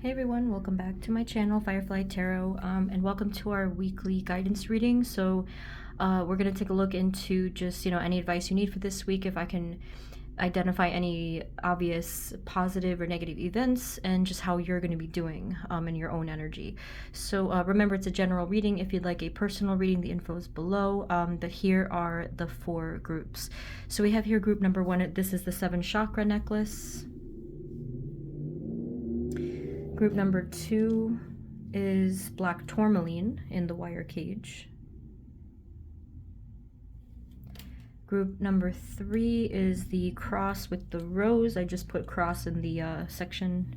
Hey everyone, welcome back to my channel, Firefly Tarot, and welcome to our weekly guidance reading. So we're going to take a look into just, any advice you need for this week, if I can identify any obvious positive or negative events, and just how you're going to be doing in your own energy. So remember, it's a general reading. If you'd like a personal reading, the info is below, but here are the 4 groups. So we have here group number 1. This is the 7 chakra necklace. Group number 2 is black tourmaline in the wire cage. Group number 3 is the cross with the rose. I just put cross in the section.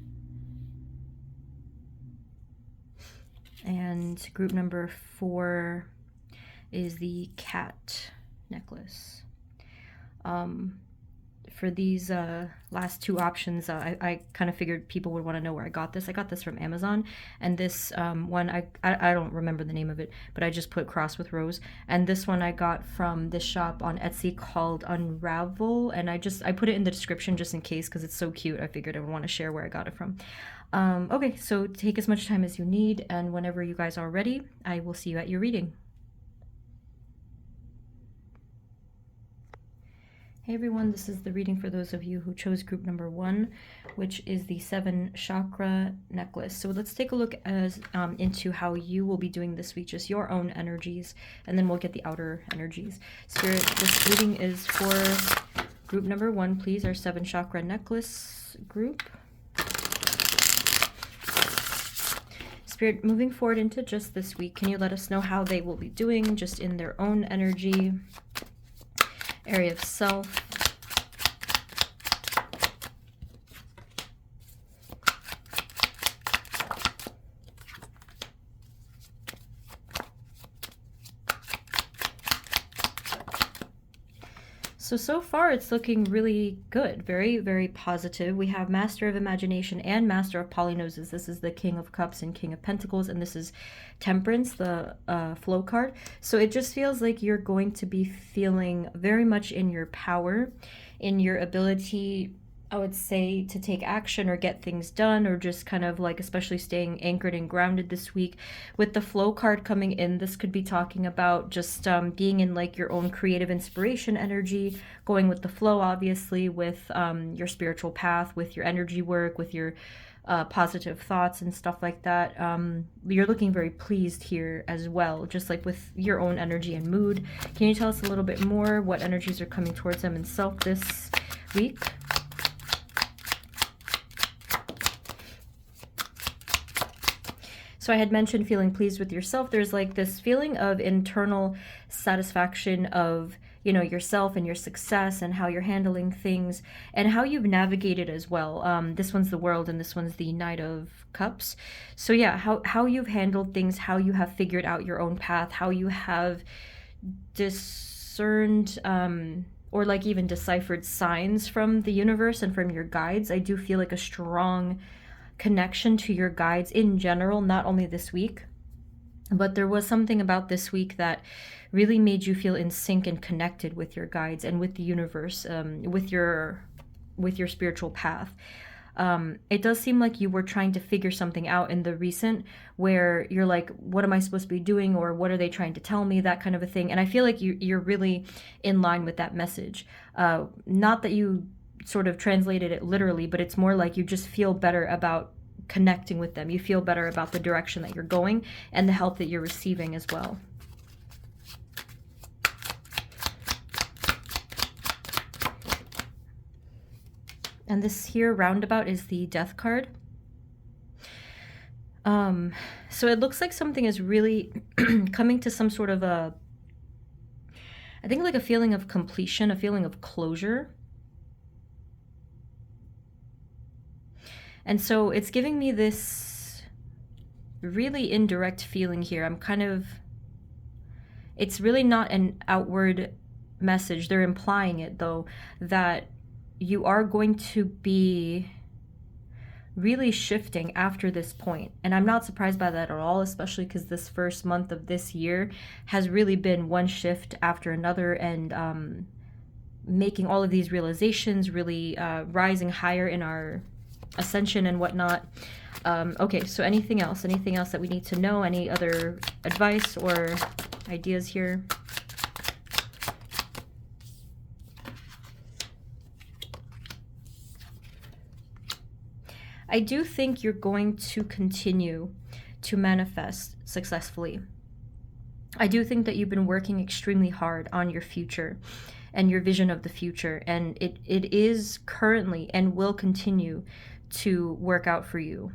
And group number 4 is the cat necklace. For these last 2 options, I kind of figured people would want to know where I got this. I got this from Amazon, and this one, I don't remember the name of it, but I just put cross with rose. And this one I got from this shop on Etsy called Unravel, and I put it in the description just in case, because it's so cute. I figured I would want to share where I got it from. Okay, so take as much time as you need, and whenever you guys are ready, I will see you at your reading. Hey everyone, this is the reading for those of you who chose group number 1, which is the 7 chakra necklace. So let's take a look into how you will be doing this week, just your own energies, and then we'll get the outer energies. Spirit, this reading is for group number 1, please, our 7 chakra necklace group. Spirit, moving forward into just this week, can you let us know how they will be doing just in their own energy, area of self? So far it's looking really good. Very, very positive. We have Master of Imagination and Master of Polynoses. This is the King of Cups and King of Pentacles, and this is Temperance, the flow card. So it just feels like you're going to be feeling very much in your power, in your ability, I would say, to take action or get things done, or just kind of like especially staying anchored and grounded this week. With the flow card coming in, this could be talking about just being in like your own creative inspiration energy, going with the flow, obviously, with your spiritual path, with your energy work, with your positive thoughts and stuff like that. You're looking very pleased here as well, just like with your own energy and mood. Can you tell us a little bit more what energies are coming towards them in self this week? So I had mentioned feeling pleased with yourself. There's like this feeling of internal satisfaction of, yourself and your success and how you're handling things and how you've navigated as well. This one's the World and this one's the Knight of Cups. So yeah, how you've handled things, how you have figured out your own path, how you have discerned or like even deciphered signs from the universe and from your guides. I do feel like a strong connection to your guides in general, not only this week, but there was something about this week that really made you feel in sync and connected with your guides and with the universe, with your spiritual path. It does seem like you were trying to figure something out in the recent, where you're like, what am I supposed to be doing, or what are they trying to tell me, that kind of a thing. And I feel like you're really in line with that message. Not that you sort of translated it literally, but it's more like you just feel better about connecting with them. You feel better about the direction that you're going and the help that you're receiving as well. And this here roundabout is the Death card. So it looks like something is really coming to some sort of I think like a feeling of completion, a feeling of closure. And so it's giving me this really indirect feeling here. It's really not an outward message. They're implying it though, that you are going to be really shifting after this point. And I'm not surprised by that at all, especially because this first month of this year has really been one shift after another, and making all of these realizations, really rising higher in our ascension and whatnot. Okay, so anything else that we need to know? Any other advice or ideas here? I do think you're going to continue to manifest successfully. I do think that you've been working extremely hard on your future and your vision of the future, and it is currently and will continue to work out for you.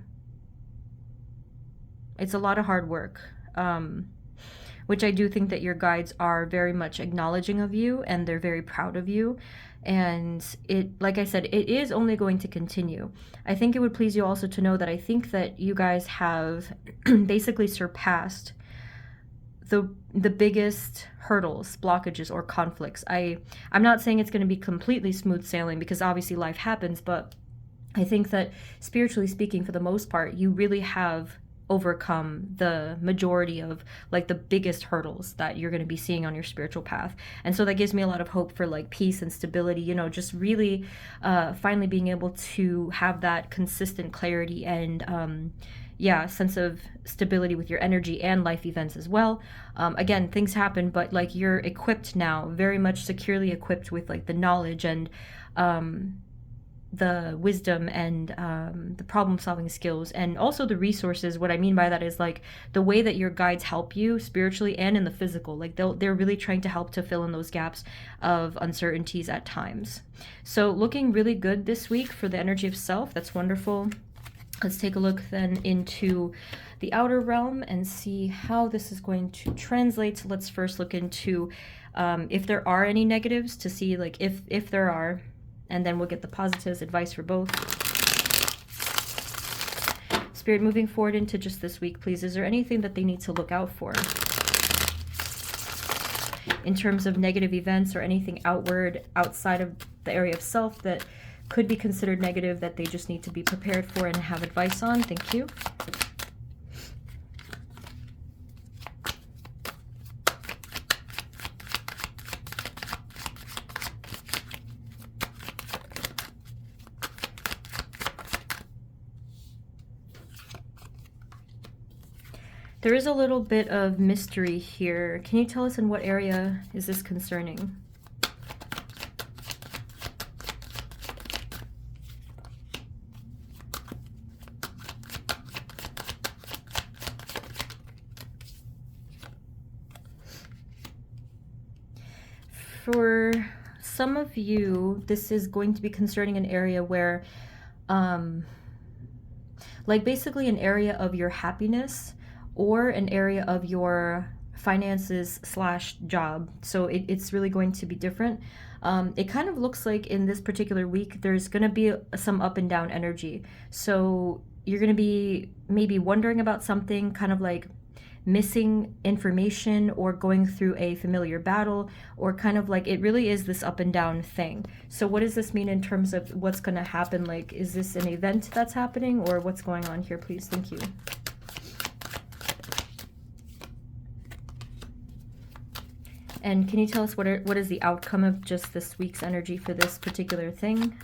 It's a lot of hard work, which I do think that your guides are very much acknowledging of you, and they're very proud of you. And it, like I said, it is only going to continue. I think it would please you also to know that I think that you guys have basically surpassed the biggest hurdles, blockages, or conflicts. I'm not saying it's going to be completely smooth sailing, because obviously life happens, but I think that spiritually speaking, for the most part, you really have overcome the majority of like the biggest hurdles that you're going to be seeing on your spiritual path. And so that gives me a lot of hope for like peace and stability, you know, just really finally being able to have that consistent clarity and yeah, sense of stability with your energy and life events as well. Again, things happen, but like you're equipped now, very much securely equipped with like the knowledge and the wisdom and the problem solving skills, and also the resources. What I mean by that is like the way that your guides help you spiritually and in the physical, like they're really trying to help to fill in those gaps of uncertainties at times. So looking really good this week for the energy of self. That's wonderful. Let's take a look then into the outer realm and see how this is going to translate. So let's first look into if there are any negatives, to see like if there are, and then we'll get the positives, advice for both. Spirit, moving forward into just this week, please, is there anything that they need to look out for in terms of negative events or anything outward, outside of the area of self that could be considered negative, that they just need to be prepared for and have advice on? Thank you. There is a little bit of mystery here. Can you tell us in what area is this concerning? For some of you, this is going to be concerning an area where, like basically an area of your happiness or an area of your finances / job. So it's really going to be different. It kind of looks like in this particular week, there's going to be some up and down energy. So you're going to be maybe wondering about something, kind of like missing information or going through a familiar battle, or kind of like it really is this up and down thing. So what does this mean in terms of what's going to happen? Like, is this an event that's happening, or what's going on here, please? Thank you. And can you tell us what is the outcome of just this week's energy for this particular thing?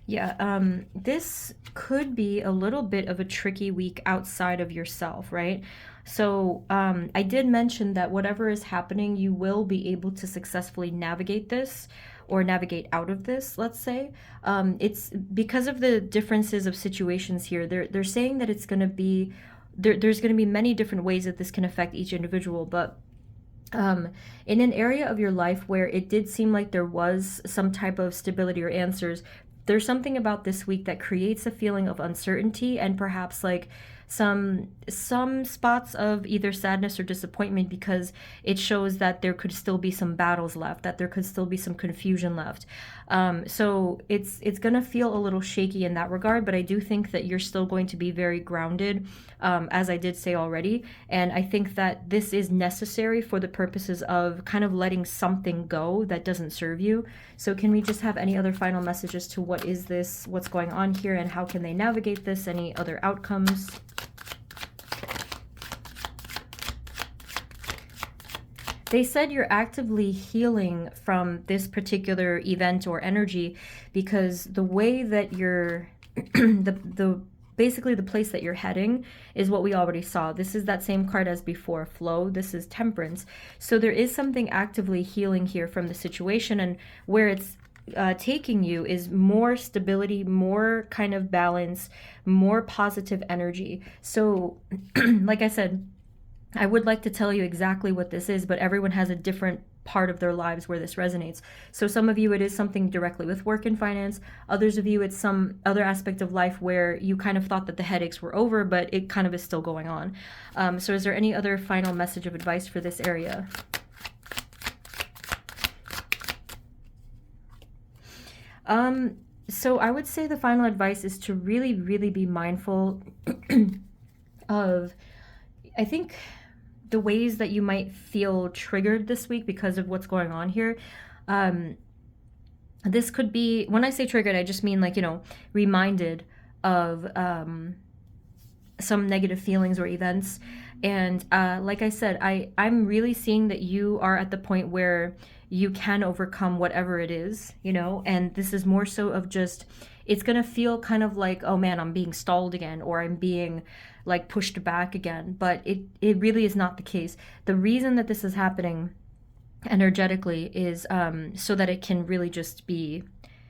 Yeah, this could be a little bit of a tricky week outside of yourself, right? So I did mention that whatever is happening, you will be able to successfully navigate this, or navigate out of this, let's say. It's because of the differences of situations here. They're saying that it's going to be, there's going to be many different ways that this can affect each individual, but in an area of your life where it did seem like there was some type of stability or answers, there's something about this week that creates a feeling of uncertainty, and perhaps like some spots of either sadness or disappointment, because it shows that there could still be some battles left, that there could still be some confusion left. So it's gonna feel a little shaky in that regard, but I do think that you're still going to be very grounded, as I did say already. And I think that this is necessary for the purposes of kind of letting something go that doesn't serve you. So can we just have any other final messages to what is this, what's going on here, and how can they navigate this, any other outcomes? They said you're actively healing from this particular event or energy, because the way that you're the basically the place that you're heading is what we already saw. This is that same card as before, flow. This is temperance. So there is something actively healing here from the situation, and where it's taking you is more stability, more kind of balance, more positive energy. So like I said, I would like to tell you exactly what this is, but everyone has a different part of their lives where this resonates. So some of you, it is something directly with work and finance. Others of you, it's some other aspect of life where you kind of thought that the headaches were over, but it kind of is still going on. So is there any other final message of advice for this area? So I would say the final advice is to really, really be mindful of, I think, the ways that you might feel triggered this week because of what's going on here. This could be, when I say triggered, I just mean like, you know, reminded of some negative feelings or events. And like I said, I'm really seeing that you are at the point where you can overcome whatever it is, you know, and this is more so of just, it's going to feel kind of like, oh man, I'm being stalled again, or I'm being like pushed back again. But it really is not the case. The reason that this is happening energetically is so that it can really just be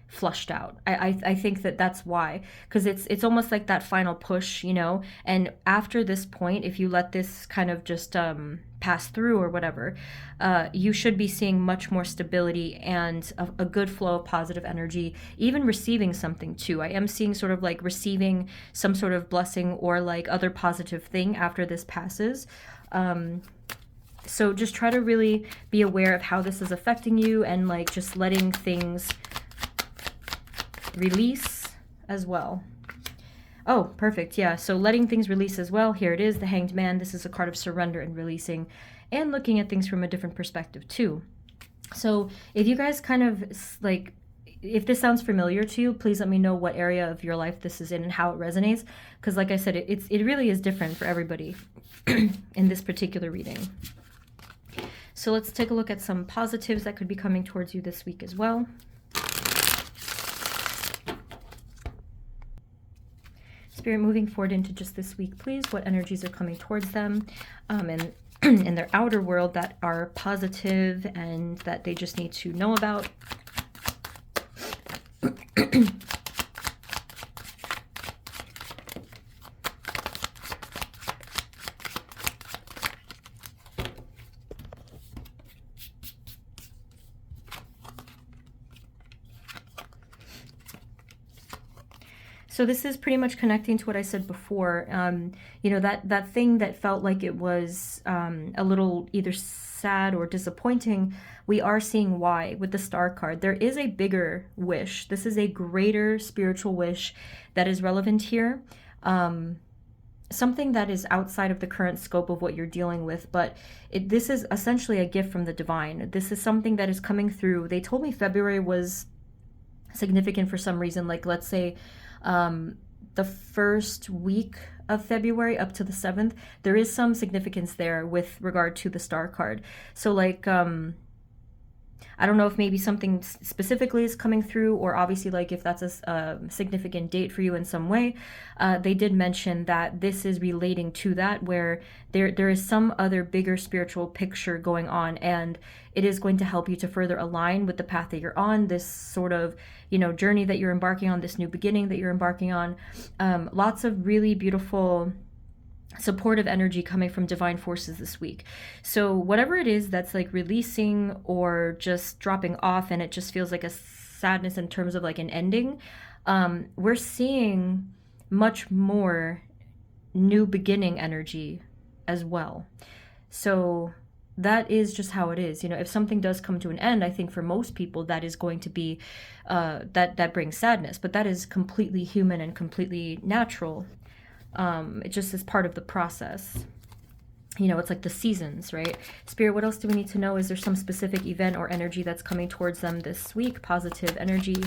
flushed out. I think that that's why, because it's almost like that final push, you know. And after this point, if you let this kind of just pass through or whatever, you should be seeing much more stability and a good flow of positive energy, even receiving something too. I am seeing sort of like receiving some sort of blessing or like other positive thing after this passes. So just try to really be aware of how this is affecting you, and like just letting things release as well. Oh, perfect. Yeah. So letting things release as well. Here it is, the Hanged Man. This is a card of surrender and releasing, and looking at things from a different perspective too. So if you guys kind of like, if this sounds familiar to you, please let me know what area of your life this is in and how it resonates. Because like I said, it really is different for everybody in this particular reading. So let's take a look at some positives that could be coming towards you this week as well. Spirit, moving forward into just this week, please, what energies are coming towards them and in their outer world that are positive and that they just need to know about. So this is pretty much connecting to what I said before. You know, that thing that felt like it was a little either sad or disappointing, we are seeing why with the Star card. There is a bigger wish. This is a greater spiritual wish that is relevant here. Something that is outside of the current scope of what you're dealing with, but this is essentially a gift from the divine. This is something that is coming through. They told me February was significant for some reason, like let's say the first week of February up to the 7th, there is some significance there with regard to the Star card. So like, I don't know if maybe something specifically is coming through, or obviously like if that's a significant date for you in some way. They did mention that this is relating to that, where there is some other bigger spiritual picture going on, and it is going to help you to further align with the path that you're on, this sort of, you know, journey that you're embarking on, this new beginning that you're embarking on. Lots of really beautiful supportive energy coming from divine forces this week. So whatever it is that's like releasing or just dropping off, and it just feels like a sadness in terms of like an ending, we're seeing much more new beginning energy as well. So that is just how it is. You know, if something does come to an end, I think for most people that is going to be that brings sadness, but that is completely human and completely natural. It just is part of the process. You know, it's like the seasons, right? Spirit, what else do we need to know? Is there some specific event or energy that's coming towards them this week? Positive energy.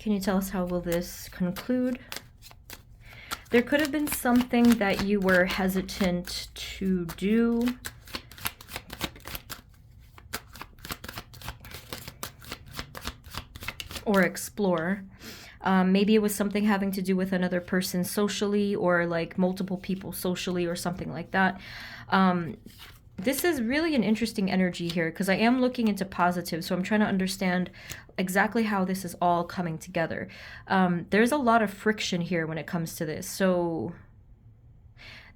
Can you tell us how will this conclude? There could have been something that you were hesitant to do. Or explore. Maybe it was something having to do with another person socially, or like multiple people socially, or something like that. This is really an interesting energy here, because I am looking into positive, so I'm trying to understand exactly how this is all coming together. There's a lot of friction here when it comes to this. So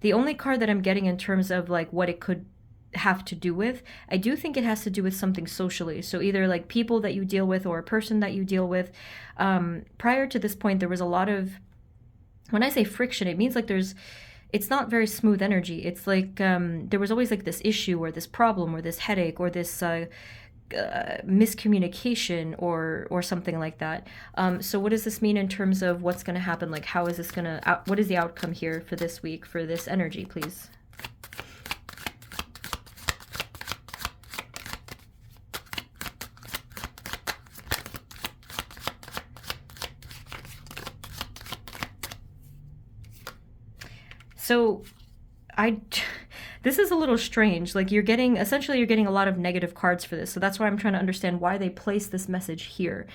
the only card that I'm getting in terms of like what it could have to do with, I do think it has to do with something socially. So either like people that you deal with, or a person that you deal with. Prior to this point, there was a lot of, when I say friction, it means like it's not very smooth energy. It's like there was always like this issue, or this problem, or this headache, or this miscommunication, or something like that. So what does this mean in terms of what's going to happen? Like, how is this going to, what is the outcome here for this week, for this energy, please? So this is a little strange. Like essentially you're getting a lot of negative cards for this. So that's why I'm trying to understand why they placed this message here.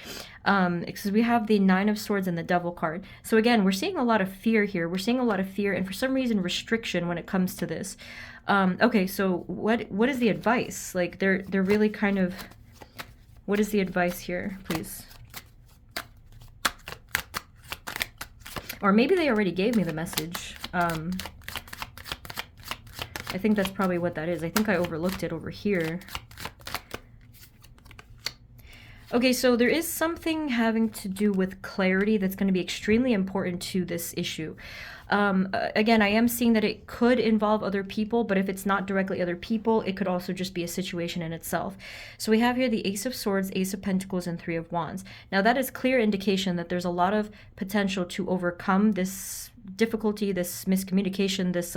Because we have the Nine of Swords and the Devil card. So again, we're seeing a lot of fear here. We're seeing a lot of fear, and for some reason restriction when it comes to this. Okay, so what is the advice? Like they're really kind of, what is the advice here, please? Or maybe they already gave me the message. I think that's probably what that is. I think I overlooked it over here. Okay, so there is something having to do with clarity that's going to be extremely important to this issue. Again, I am seeing that it could involve other people, but if it's not directly other people, it could also just be a situation in itself. So we have here the Ace of Swords, Ace of Pentacles, and Three of Wands. Now that is clear indication that there's a lot of potential to overcome this difficulty, this miscommunication, this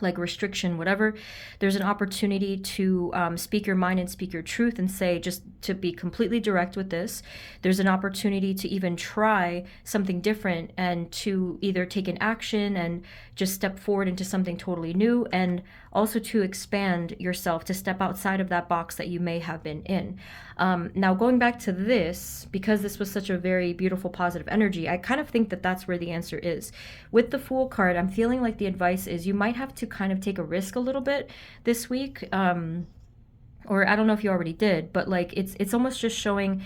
like restriction, whatever. There's an opportunity to speak your mind and speak your truth, and say, just to be completely direct with this. There's an opportunity to even try something different, and to either take an action and just step forward into something totally new, and also to expand yourself, to step outside of that box that you may have been in. Now going back to this, because this was such a very beautiful positive energy, I kind of think that that's where the answer is. With the Fool card, I'm feeling like the advice is you might have to kind of take a risk a little bit this week, or I don't know if you already did, but like it's almost just showing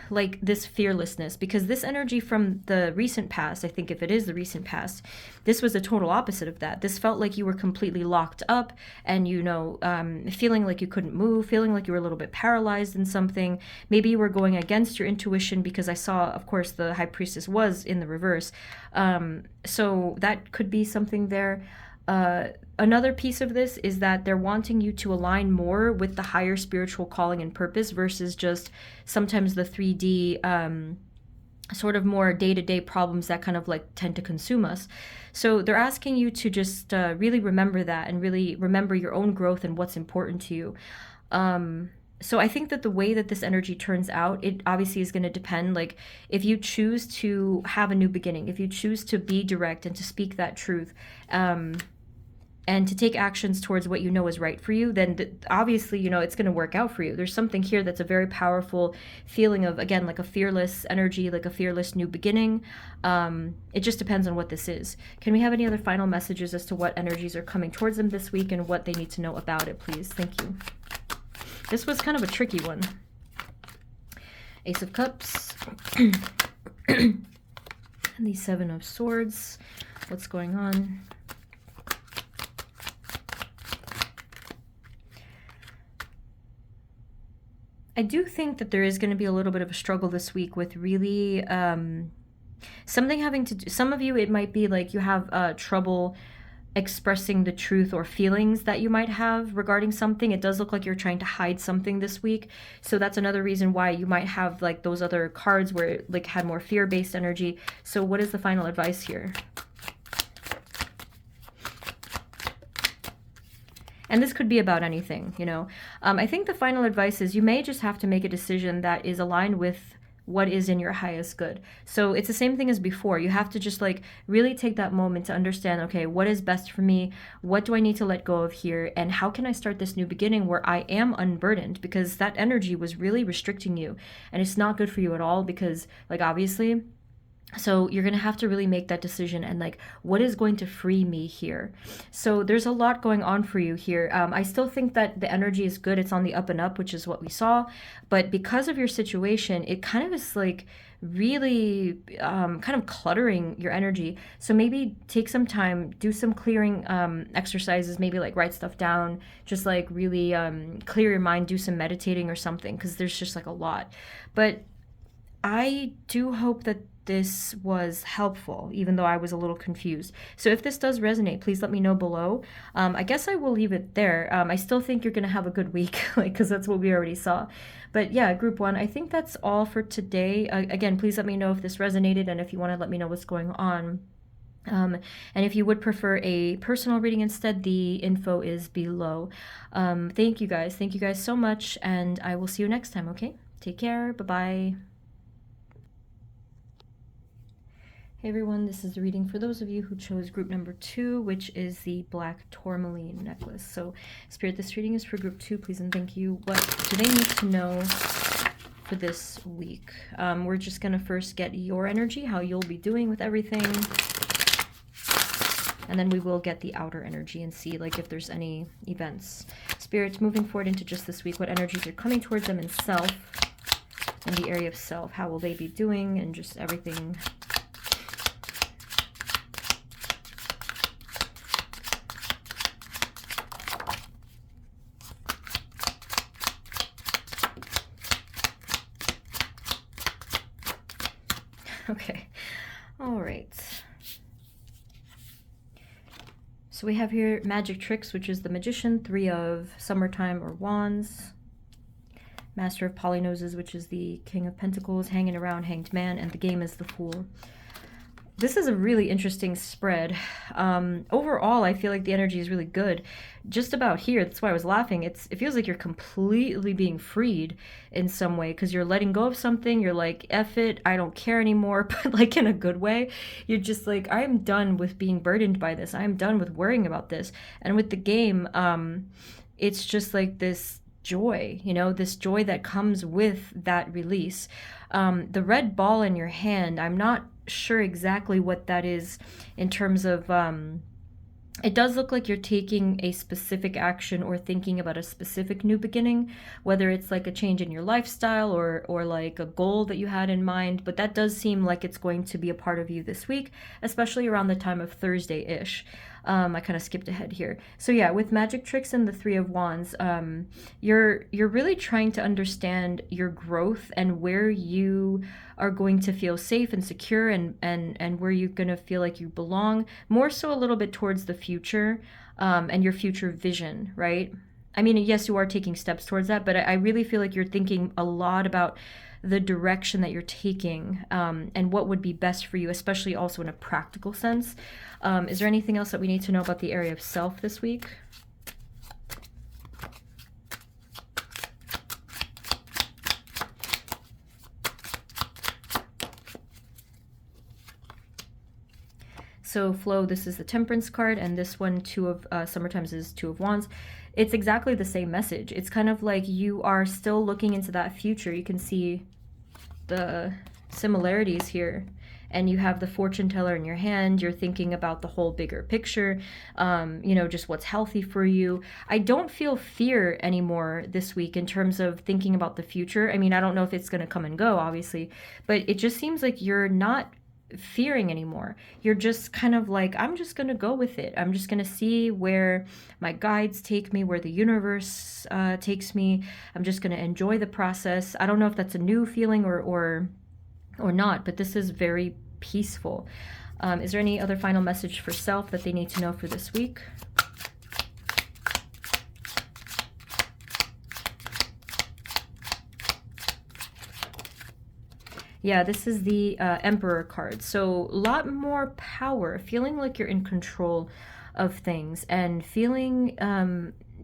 like this fearlessness, because this energy from the recent past, I think if it is the recent past, this was a total opposite of that. This felt like you were completely locked up, and feeling like you couldn't move, feeling like you were a little bit paralyzed in something. Maybe you were going against your intuition, because I saw, of course, the High Priestess was in the reverse. So that could be something there. Another piece of this is that they're wanting you to align more with the higher spiritual calling and purpose, versus just sometimes the 3D sort of more day-to-day problems that kind of like tend to consume us. So they're asking you to just really remember that, and really remember your own growth and what's important to you. So I think that the way that this energy turns out, it obviously is going to depend. Like if you choose to have a new beginning, if you choose to be direct and to speak that truth, and to take actions towards what you know is right for you, then obviously, it's going to work out for you. There's something here that's a very powerful feeling of, again, like a fearless energy, like a fearless new beginning. It just depends on what this is. Can we have any other final messages as to what energies are coming towards them this week, and what they need to know about it, please? Thank you. This was kind of a tricky one. Ace of Cups. And the Seven of Swords. What's going on? I do think that there is going to be a little bit of a struggle this week with really something having to do, some of you, it might be like you have trouble expressing the truth or feelings that you might have regarding something. It does look like you're trying to hide something this week. So that's another reason why you might have like those other cards where it like had more fear-based energy. So what is the final advice here? And this could be about anything, I think the final advice is you may just have to make a decision that is aligned with what is in your highest good. So it's the same thing as before. You have to just like really take that moment to understand, okay, what is best for me? What do I need to let go of here? And how can I start this new beginning where I am unburdened? Because that energy was really restricting you, and it's not good for you at all, because like obviously, so you're going to have to really make that decision and like, what is going to free me here? So there's a lot going on for you here. I still think that the energy is good. It's on the up and up, which is what we saw. But because of your situation, it kind of is like really kind of cluttering your energy. So maybe take some time, do some clearing exercises, maybe like write stuff down, just like really clear your mind, do some meditating or something, because there's just like a lot. But I do hope that this was helpful, even though I was a little confused. So if this does resonate, please let me know below. I guess I will leave it there. I still think you're going to have a good week, like, because that's what we already saw. But yeah, group one, I think that's all for today. Again, please let me know if this resonated and if you want to let me know what's going on. And if you would prefer a personal reading instead, the info is below. Thank you guys. Thank you guys so much. And I will see you next time, okay? Take care. Bye-bye. Hey everyone, this is the reading for those of you who chose group number 2, which is the black tourmaline necklace. So Spirit, this reading is for group 2, please and thank you. What do they need to know for this week? We're just going to first get your energy, how you'll be doing with everything. And then we will get the outer energy and see like if there's any events. Spirit, moving forward into just this week, what energies are coming towards them in self, in the area of self, how will they be doing, and just everything. Okay, all right. So we have here magic tricks, which is the magician, 3 of summertime or wands, master of polynoses, which is the king of pentacles, hanging around, hanged man, and the game is the fool. This is a really interesting spread. Overall, I feel like the energy is really good. Just about here, that's why I was laughing. It feels like you're completely being freed in some way, because you're letting go of something. You're like, F it, I don't care anymore, but like in a good way. You're just like, I'm done with being burdened by this. I'm done with worrying about this. And with the game, it's just like this joy, you know, this joy that comes with that release. The red ball in your hand, I'm not sure exactly what that is in terms of it does look like you're taking a specific action or thinking about a specific new beginning, whether it's like a change in your lifestyle or like a goal that you had in mind, but that does seem like it's going to be a part of you this week, especially around the time of Thursday-ish. I kind of skipped ahead here. So yeah, with magic tricks and the 3 of wands, you're really trying to understand your growth and where you are going to feel safe and secure, and where you're going to feel like you belong, more so a little bit towards the future, and your future vision, right? I mean, yes, you are taking steps towards that, but I really feel like you're thinking a lot about the direction that you're taking, and what would be best for you, especially also in a practical sense. Is there anything else that we need to know about the area of self this week? So flow, this is the Temperance card, and this one, 2 of summertimes, is 2 of wands. It's exactly the same message. It's kind of like you are still looking into that future. You can see the similarities here, and you have the fortune teller in your hand. You're thinking about the whole bigger picture, you know, just what's healthy for you. I don't feel fear anymore this week in terms of thinking about the future. I mean, I don't know if it's going to come and go, obviously, but it just seems like you're not fearing anymore. You're just kind of like, I'm just going to go with it. I'm just going to see where my guides take me, where the universe takes me. I'm just going to enjoy the process. I don't know if that's a new feeling or not, but this is very peaceful. Is there any other final message for self that they need to know for this week? Yeah, this is the Emperor card. So a lot more power, feeling like you're in control of things, and feeling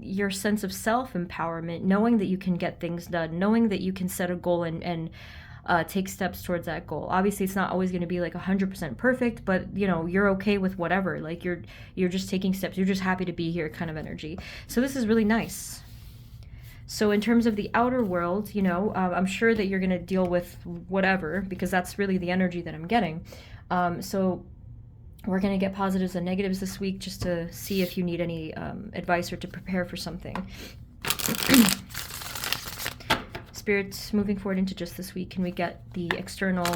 your sense of self-empowerment, knowing that you can get things done, knowing that you can set a goal and take steps towards that goal. Obviously, it's not always going to be like 100% perfect, but you know, you're okay with whatever. Like you're just taking steps. You're just happy to be here kind of energy. So this is really nice. So in terms of the outer world, you know, I'm sure that you're going to deal with whatever, because that's really the energy that I'm getting. So we're going to get positives and negatives this week just to see if you need any advice or to prepare for something. Spirits, moving forward into just this week, can we get the external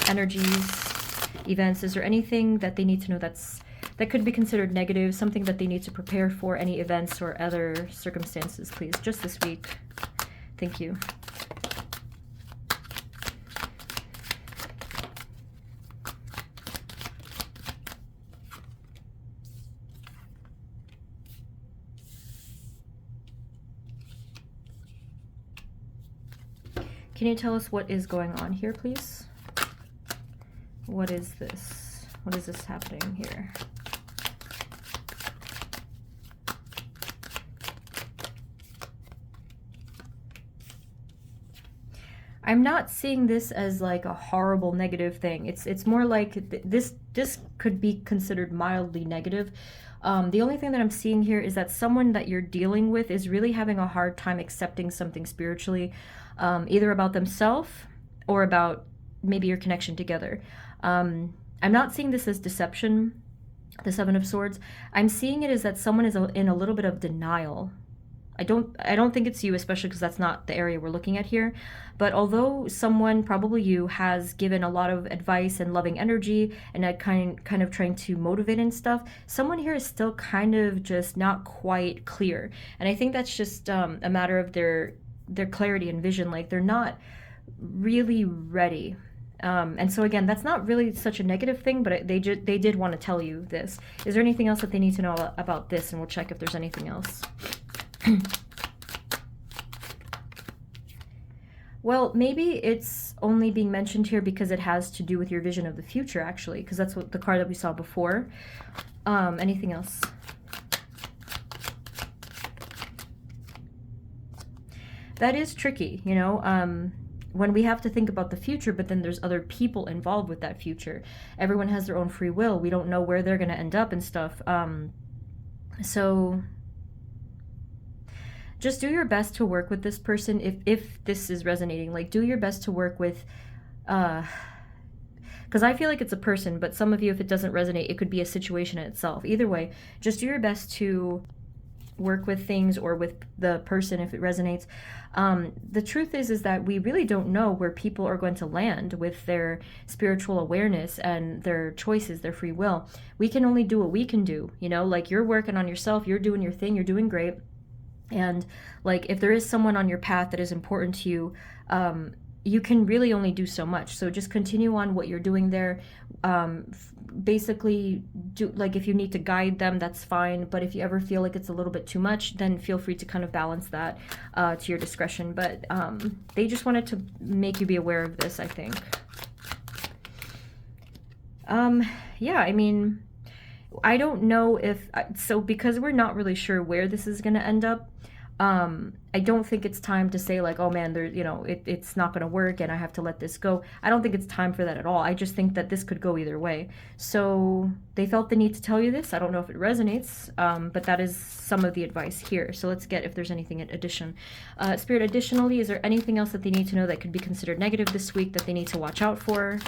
energies, events? Is there anything that they need to know that could be considered negative, something that they need to prepare for, any events or other circumstances, please, just this week? Thank you. Can you tell us what is going on here, please? What is this? What is this happening here? I'm not seeing this as like a horrible negative thing. It's more like this could be considered mildly negative. The only thing that I'm seeing here is that someone that you're dealing with is really having a hard time accepting something spiritually, either about themselves or about maybe your connection together. I'm not seeing this as deception, the Seven of Swords. I'm seeing it as that someone is in a little bit of denial. I don't think it's you, especially because that's not the area we're looking at here. But although someone, probably you, has given a lot of advice and loving energy and kind of trying to motivate and stuff, someone here is still kind of just not quite clear. And I think that's just a matter of their clarity and vision. Like they're not really ready. And so again, that's not really such a negative thing, but they did want to tell you this. Is there anything else that they need to know about this? And we'll check if there's anything else. Well, maybe it's only being mentioned here because it has to do with your vision of the future, actually, because that's what the card that we saw before. Anything else? That is tricky, you know, when we have to think about the future, but then there's other people involved with that future. Everyone has their own free will. We don't know where they're going to end up and stuff. So just do your best to work with this person if this is resonating. Like, do your best to work with, because I feel like it's a person, but some of you, if it doesn't resonate, it could be a situation in itself. Either way, just do your best to work with things or with the person if it resonates. The truth is that we really don't know where people are going to land with their spiritual awareness and their choices, their free will. We can only do what we can do, you know, like you're working on yourself, you're doing your thing, you're doing great. And like if there is someone on your path that is important to you, you can really only do so much. So just continue on what you're doing there. Basically, like if you need to guide them, that's fine. But if you ever feel like it's a little bit too much, then feel free to kind of balance that to your discretion. But they just wanted to make you be aware of this, I think. Yeah, I mean, I don't know if, so because we're not really sure where this is going to end up, I don't think it's time to say like, oh man, there, you know, it's not going to work and I have to let this go. I don't think it's time for that at all. I just think that this could go either way. So they felt the need to tell you this. I don't know if it resonates, but that is some of the advice here. So let's get if there's anything in addition. Spirit, additionally, is there anything else that they need to know that could be considered negative this week that they need to watch out for?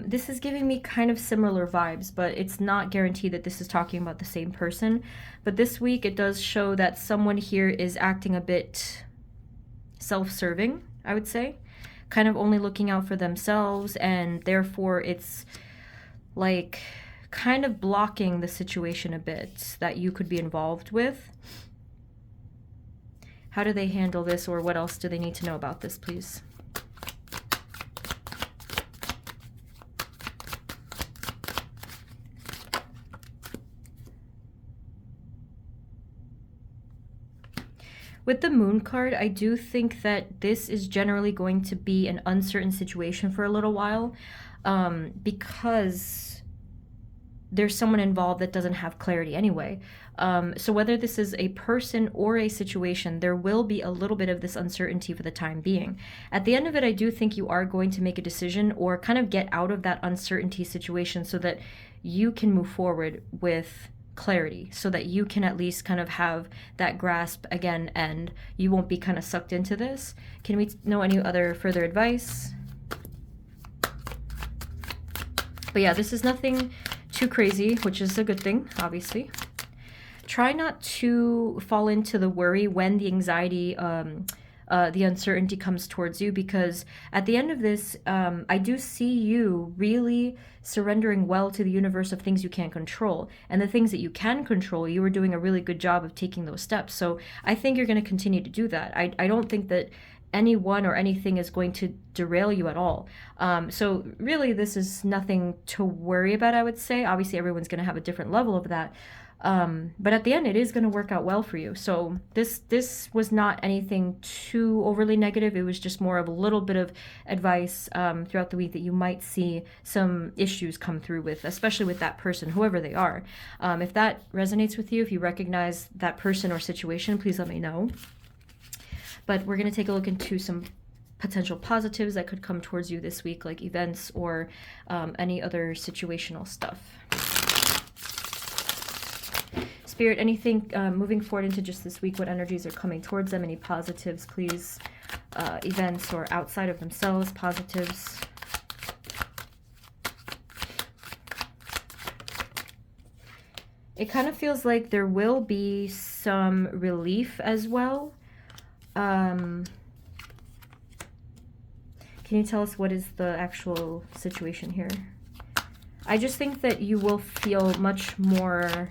This is giving me kind of similar vibes, but it's not guaranteed that this is talking about the same person. But this week it does show that someone here is acting a bit self-serving, I would say. Kind of only looking out for themselves, and therefore it's like kind of blocking the situation a bit that you could be involved with. How do they handle this, or what else do they need to know about this, please? With the Moon card, I do think that this is generally going to be an uncertain situation for a little while, because there's someone involved that doesn't have clarity anyway. So whether this is a person or a situation, there will be a little bit of this uncertainty for the time being. At the end of it, I do think you are going to make a decision or kind of get out of that uncertainty situation so that you can move forward with clarity, so that you can at least kind of have that grasp again and you won't be kind of sucked into this. Can we know any other further advice? But yeah, this is nothing too crazy, which is a good thing, obviously. Try not to fall into the worry when the anxiety, the uncertainty comes towards you, because at the end of this, I do see you really surrendering well to the universe of things you can't control. And the things that you can control, you were doing a really good job of taking those steps. So I think you're going to continue to do that. I don't think that anyone or anything is going to derail you at all. So really, this is nothing to worry about, I would say. Obviously, everyone's going to have a different level of that. But at the end, it is going to work out well for you. So this was not anything too overly negative. It was just more of a little bit of advice throughout the week that you might see some issues come through with, especially with that person, whoever they are. If that resonates with you, if you recognize that person or situation, please let me know. But we're going to take a look into some potential positives that could come towards you this week, like events or any other situational stuff. Spirit, anything moving forward into just this week, what energies are coming towards them? Any positives, please? Events or outside of themselves, positives. It kind of feels like there will be some relief as well. Can you tell us what is the actual situation here? I just think that you will feel much more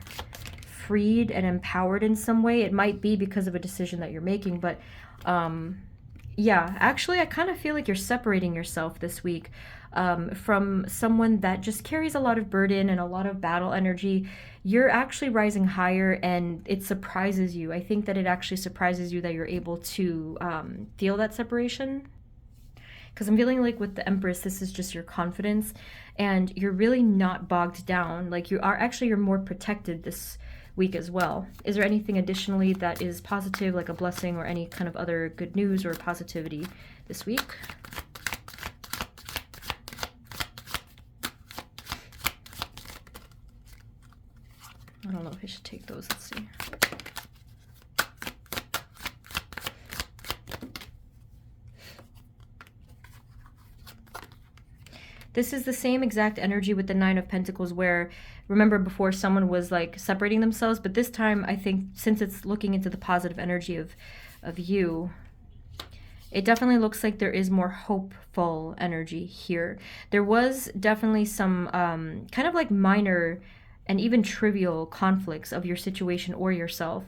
freed and empowered in some way. It might be because of a decision that you're making, but yeah, actually I kind of feel like you're separating yourself this week from someone that just carries a lot of burden and a lot of battle energy. You're actually rising higher, and it surprises you. I think that it actually surprises you that you're able to feel that separation. Because I'm feeling like with the Empress, this is just your confidence, and you're really not bogged down. Like you are actually, you're more protected this week as well. Is there anything additionally that is positive, like a blessing or any kind of other good news or positivity this week? I don't know if I should take those. Let's see. This is the same exact energy with the Nine of Pentacles, where, remember before, someone was like separating themselves, but this time I think since it's looking into the positive energy of you, it definitely looks like there is more hopeful energy here. There was definitely some kind of like minor and even trivial conflicts of your situation or yourself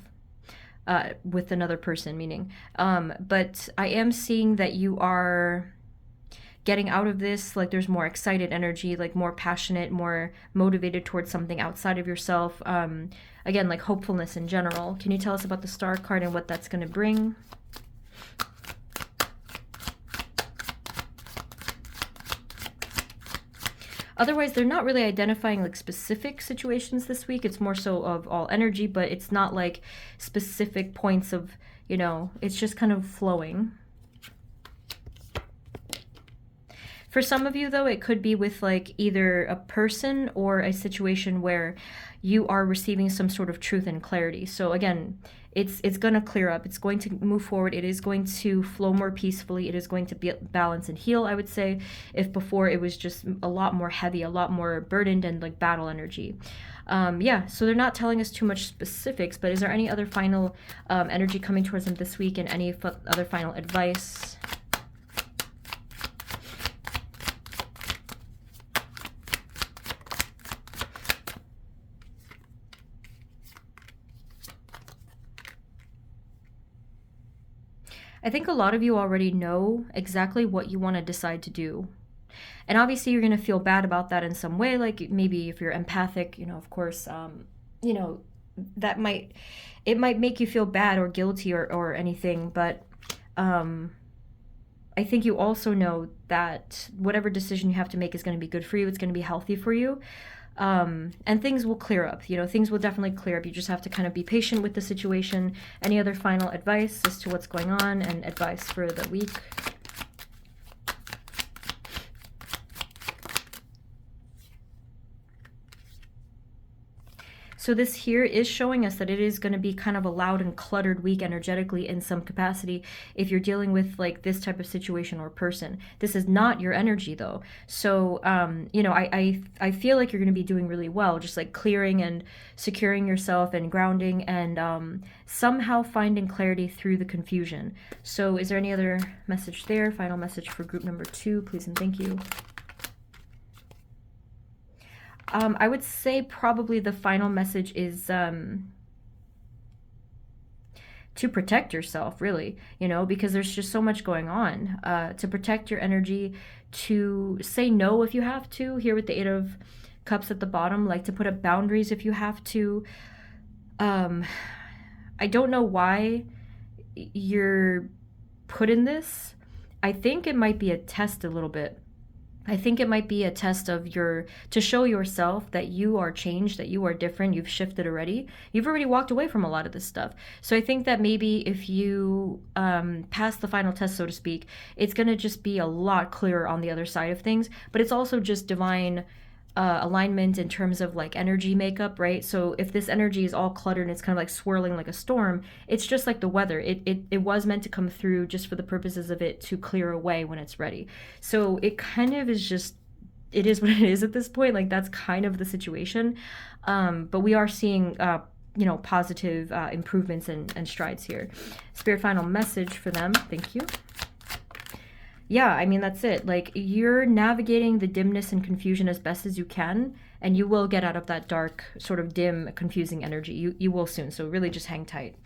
with another person, meaning. But I am seeing that you are getting out of this, like there's more excited energy, like more passionate, more motivated towards something outside of yourself. Again, like hopefulness in general. Can you tell us about the Star card and what that's going to bring? Otherwise, they're not really identifying like specific situations this week. It's more so of all energy, but it's not like specific points of, you know, it's just kind of flowing. For some of you, though, it could be with like either a person or a situation where you are receiving some sort of truth and clarity. So again, it's going to clear up. It's going to move forward. It is going to flow more peacefully. It is going to be balance and heal, I would say, if before it was just a lot more heavy, a lot more burdened and like battle energy. Yeah, so they're not telling us too much specifics, but is there any other final energy coming towards them this week, and any other final advice? I think a lot of you already know exactly what you want to decide to do. And obviously you're going to feel bad about that in some way, like maybe if you're empathic, you know, of course, you know, that might, it might make you feel bad or guilty or anything, but I think you also know that whatever decision you have to make is going to be good for you. It's going to be healthy for you. And things will clear up. You know, things will definitely clear up. You just have to kind of be patient with the situation. Any other final advice as to what's going on and advice for the week? So this here is showing us that it is going to be kind of a loud and cluttered week energetically in some capacity if you're dealing with like this type of situation or person. This is not your energy though. So, you know, I feel like you're going to be doing really well, just like clearing and securing yourself and grounding and somehow finding clarity through the confusion. So is there any other message there? Final message for group number 2, please and thank you. I would say probably the final message is to protect yourself, really, you know, because there's just so much going on. To protect your energy, to say no if you have to, here with the 8 of Cups at the bottom, like to put up boundaries if you have to. I don't know why you're put in this. I think it might be a test a little bit. I think it might be a test of to show yourself that you are changed, that you are different, you've shifted already. You've already walked away from a lot of this stuff. So I think that maybe if you pass the final test, so to speak, it's going to just be a lot clearer on the other side of things. But it's also just divine alignment in terms of like energy makeup, right? So if this energy is all cluttered and it's kind of like swirling like a storm, it's just like the weather. It was meant to come through just for the purposes of it to clear away when it's ready. So it kind of is just, it is what it is at this point. Like that's kind of the situation. But we are seeing, you know, positive improvements and strides here. Spirit, final message for them. Thank you. Yeah, I mean, that's it. Like, you're navigating the dimness and confusion as best as you can, and you will get out of that dark, sort of dim, confusing energy. You will soon, so really just hang tight.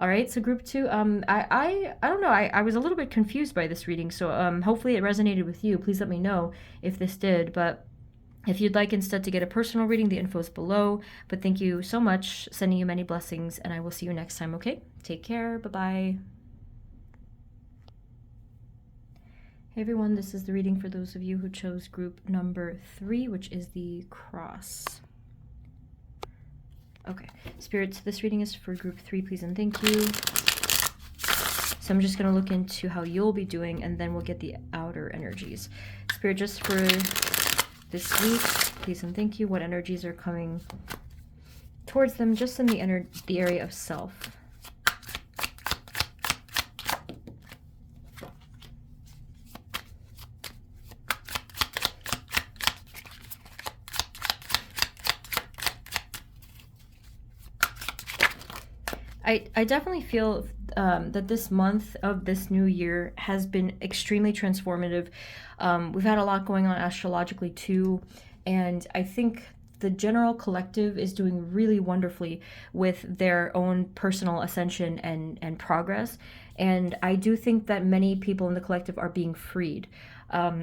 All right, so group 2, I don't know, I was a little bit confused by this reading, so hopefully it resonated with you. Please let me know if this did, but if you'd like instead to get a personal reading, the info is below. But thank you so much, sending you many blessings, and I will see you next time, okay? Take care, bye-bye. Hey everyone, this is the reading for those of you who chose group number 3, which is the cross. Okay, spirits, this reading is for group 3, please and thank you. So I'm just going to look into how you'll be doing, and then we'll get the outer energies. Spirit, just for this week, please and thank you. What energies are coming towards them, just in the area of self? I definitely feel that this month of this new year has been extremely transformative. We've had a lot going on astrologically too, and I think the general collective is doing really wonderfully with their own personal ascension and progress. And I do think that many people in the collective are being freed.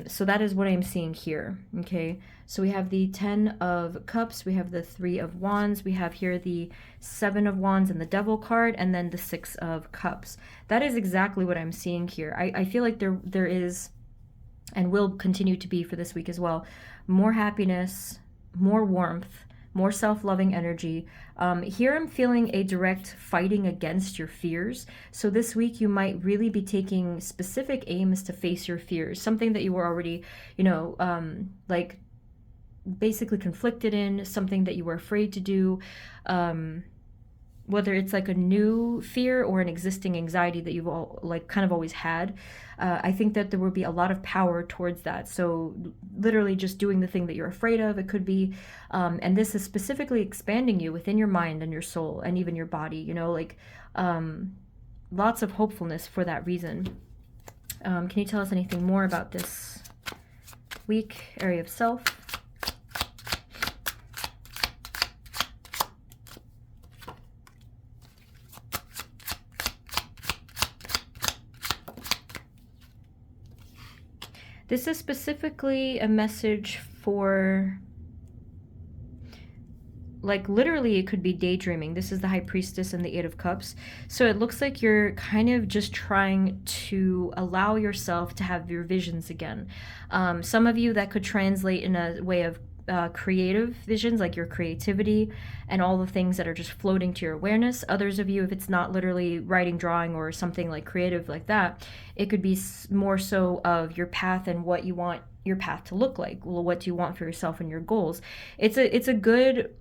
So that is what I'm seeing here, okay? So we have the 10 of Cups, we have the 3 of Wands, we have here the 7 of Wands and the Devil card, and then the 6 of Cups. That is exactly what I'm seeing here. I feel like there is, and will continue to be for this week as well, more happiness, more warmth, more self-loving energy. Here I'm feeling a direct fighting against your fears. So this week you might really be taking specific aims to face your fears, something that you were already, you know, like basically conflicted in, something that you were afraid to do, whether it's like a new fear or an existing anxiety that you've all like kind of always had. I think that there will be a lot of power towards that. So literally just doing the thing that you're afraid of, it could be, and this is specifically expanding you within your mind and your soul and even your body, you know, like lots of hopefulness for that reason. Can you tell us anything more about this week, area of self? This is specifically a message for like literally it could be daydreaming. This is the High Priestess and the Eight of Cups. So it looks like you're kind of just trying to allow yourself to have your visions again. Some of you, that could translate in a way of creative visions, like your creativity and all the things that are just floating to your awareness. Others of you, if it's not literally writing, drawing, or something like creative like that, it could be more so of your path and what you want your path to look like. Well, what do you want for yourself and your goals? It's a good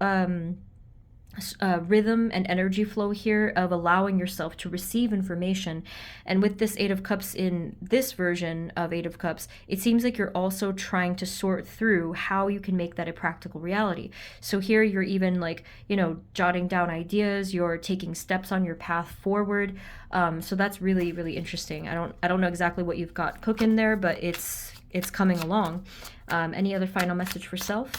rhythm and energy flow here of allowing yourself to receive information. And with this Eight of Cups in this version of Eight of Cups, it seems like you're also trying to sort through how you can make that a practical reality. So here you're even like, you know, jotting down ideas, you're taking steps on your path forward. So that's really, really interesting. I don't know exactly what you've got cooking there, but it's coming along. Any other final message for self?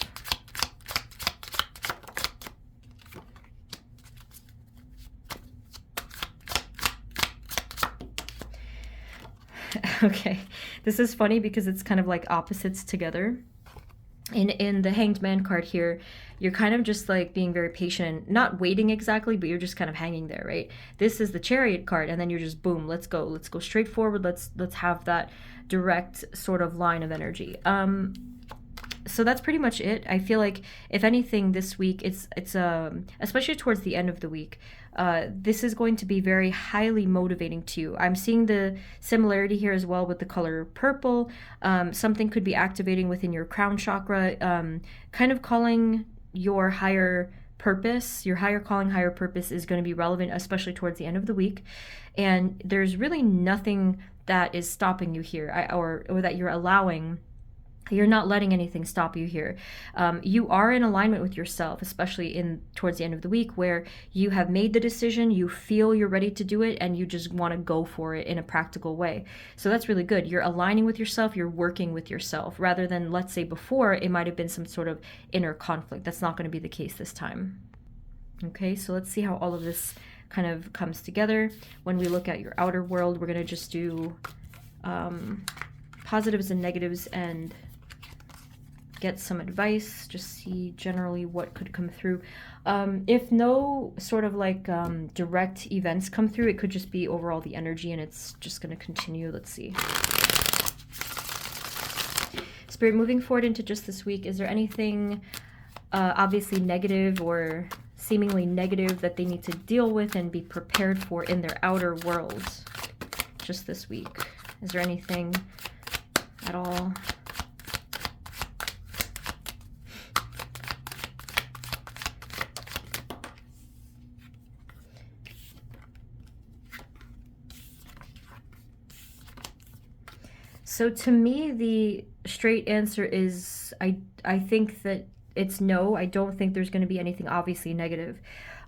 Okay, this is funny because it's kind of like opposites together. In the Hanged Man card here, you're kind of just like being very patient, not waiting exactly, but you're just kind of hanging there, right? This is the Chariot card, and then you're just boom, let's go straight forward. Let's have that direct sort of line of energy. So that's pretty much it. I feel like if anything this week, it's especially towards the end of the week, this is going to be very highly motivating to you. I'm seeing the similarity here as well with the color purple. Something could be activating within your crown chakra, kind of calling your higher purpose, your higher calling, higher purpose is going to be relevant, especially towards the end of the week. And there's really nothing that is stopping you here, or that you're allowing. You're not letting anything stop you here. You are in alignment with yourself, especially towards the end of the week, where you have made the decision, you feel you're ready to do it, and you just want to go for it in a practical way. So that's really good. You're aligning with yourself, you're working with yourself, rather than, let's say before, it might have been some sort of inner conflict. That's not going to be the case this time. Okay, so let's see how all of this kind of comes together. When we look at your outer world, we're going to just do positives and negatives and get some advice, just see generally what could come through. If no sort of like direct events come through, it could just be overall the energy, and it's just going to continue. Let's see. Spirit, moving forward into just this week, is there anything obviously negative or seemingly negative that they need to deal with and be prepared for in their outer world just this week? Is there anything at all? So to me, the straight answer is I think that it's no. I don't think there's going to be anything obviously negative.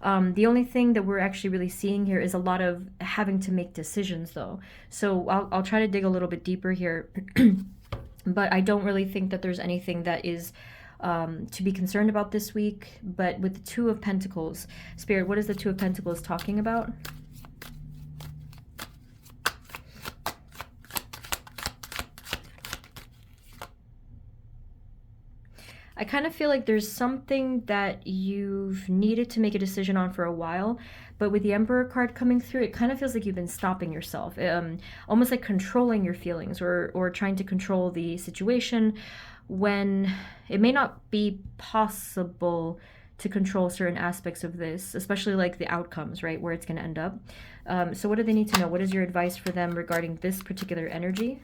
The only thing that we're actually really seeing here is a lot of having to make decisions, though. So I'll try to dig a little bit deeper here, but I don't really think that there's anything that is to be concerned about this week. But with the Two of Pentacles, Spirit, what is the Two of Pentacles talking about? I kind of feel like there's something that you've needed to make a decision on for a while, but with the Emperor card coming through, it kind of feels like you've been stopping yourself, almost like controlling your feelings or trying to control the situation when it may not be possible to control certain aspects of this, especially like the outcomes, right, where it's going to end up. So what do they need to know? What is your advice for them regarding this particular energy?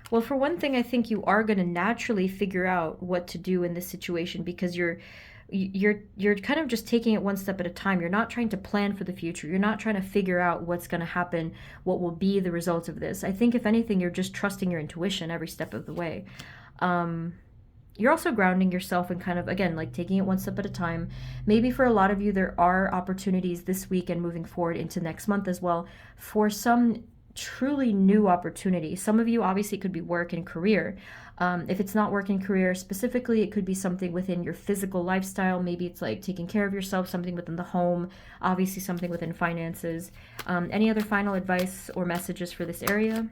Well, for one thing, I think you are going to naturally figure out what to do in this situation because you're kind of just taking it one step at a time. You're not trying to plan for the future. You're not trying to figure out what's going to happen, what will be the result of this. I think if anything, you're just trusting your intuition every step of the way. You're also grounding yourself and kind of, again, like taking it one step at a time. Maybe for a lot of you, there are opportunities this week and moving forward into next month as well for some truly new opportunity. Some of you, obviously, it could be work and career. If it's not work and career specifically, it could be something within your physical lifestyle. Maybe it's like taking care of yourself, something within the home, obviously something within finances. Any other final advice or messages for this area?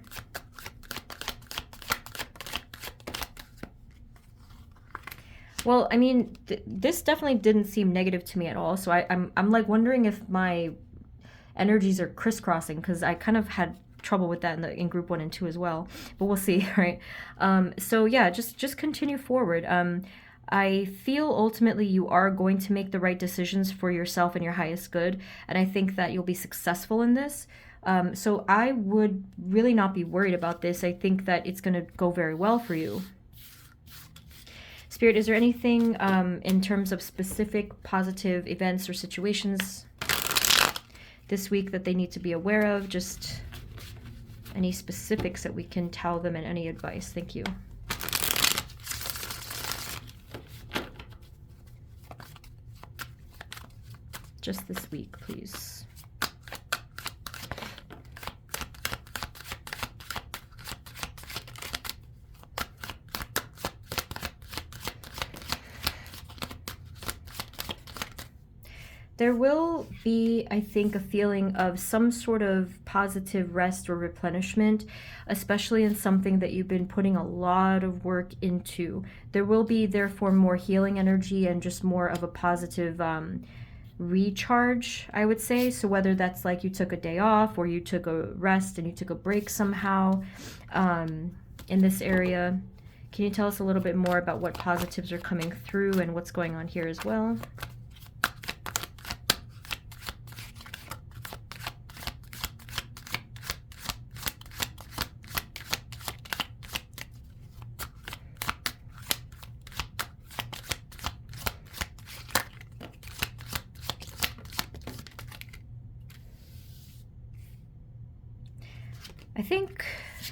Well, I mean, this definitely didn't seem negative to me at all. So I'm like wondering if my energies are crisscrossing, because I kind of had trouble with that in group 1 and 2 as well. But we'll see, right? So yeah, just continue forward. I feel ultimately you are going to make the right decisions for yourself and your highest good, and I think that you'll be successful in this. So I would really not be worried about this. I think that it's going to go very well for you. Spirit, is there anything in terms of specific positive events or situations this week that they need to be aware of? Just any specifics that we can tell them, and any advice. Thank you. Just this week, please. There will be, I think, a feeling of some sort of positive rest or replenishment, especially in something that you've been putting a lot of work into. There will be, therefore, more healing energy and just more of a positive recharge, I would say. So whether that's like you took a day off, or you took a rest and you took a break somehow in this area. Can you tell us a little bit more about what positives are coming through and what's going on here as well? I think